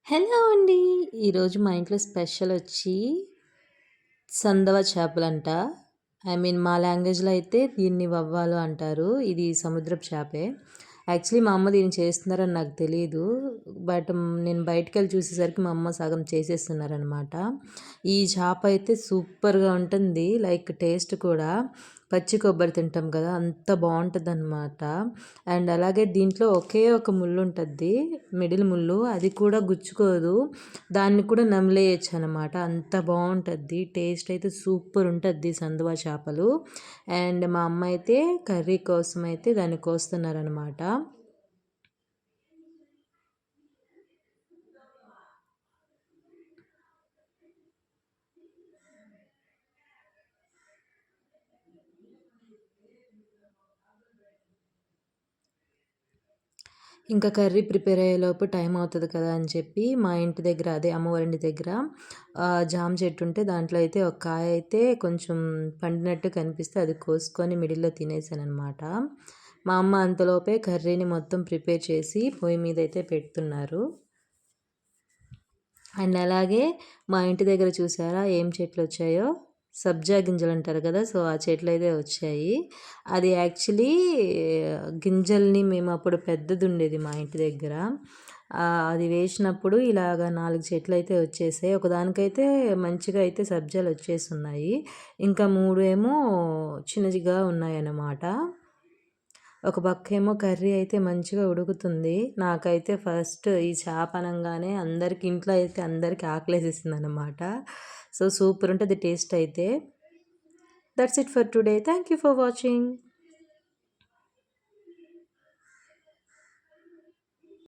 Hello అండి. ఈరోజు మా ఇంట్లో స్పెషల్ వచ్చి సందవ చేపలంట. మా లాంగ్వేజ్‌లో అయితే దీన్ని వవ్వాలు అంటారు. ఇది సముద్రపు చేపే. యాక్చువల్లీ మా అమ్మ దీన్ని చేస్తున్నారని నాకు తెలీదు. బట్ నేను బయటికెళ్ళి చూసేసరికి మా అమ్మ సగం చేసేస్తున్నారనమాట. ఈ చేప అయితే సూపర్‌గా ఉంటుంది. లైక్ టేస్ట్ కూడా పచ్చి కొబ్బరి తింటాం కదా! అంత బావుంటదనమాట. అండ్ అలాగే దీంట్లో ఒకే ఒక ముళ్ళుంటది. మిడిల్ ముల్లు. అది కూడా గుచ్చుకోదు. దాన్ని కూడా నమిలేయొచ్చనమాట. అంత బావుంటది. టేస్ట్ అయితే సూపర్ ఉంటది సందువా చేపలు. అండ్ మా అమ్మ అయితే కర్రీ కోసం అయితే దాన్ని కోస్తున్నారనమాట. ఇంకా కర్రీ ప్రిపేర్ అయ్యేలోపు టైం అవుతది కదా అని చెప్పి మా ఇంటి దగ్గర అదే అమ్మవారి ఇంటి దగ్గర జామ చెట్టు ఉంటే దాంట్లో అయితే ఒక కాయ అయితే కొంచెం పండినట్టు కనిపిస్తే అది కోసుకొని మిడిల్‌లో తినేసాననమాట. మా అమ్మ అంతలోపే కర్రీని మొత్తం ప్రిపేర్ చేసి పొయ్యి మీద అయితే పెడుతున్నారు. అండ్ అలాగే మా ఇంటి దగ్గర చూసారా ఏం చెట్లొచ్చాయో? సబ్జా గింజలంటారు కదా! సో, ఆ చెట్లయితే వచ్చాయి. అది యాక్చువల్లీ గింజల్ని మేమప్పుడు పెద్దదుండేది మా ఇంటి దగ్గర. అది వేసినప్పుడు ఇలాగ 4 చెట్లయితే వచ్చేసాయి. ఒకదానికైతే మంచిగా అయితే సబ్జాలొచ్చేసున్నాయి. ఇంకా 3 ఏమో చిన్నజిగా ఉన్నాయన్నమాట. ఒక పక్కేమో కర్రీ అయితే మంచిగా ఉడుకుతుంది. నాకైతే ఫస్ట్ ఈ చేప అనంగానే అందరికి ఇంట్లో అయితే అందరికి ఆకలేసేసిందనమాట. సో, సూపర్ ఉంటది టేస్ట్ అయితే. That's it for today. Thank you for watching.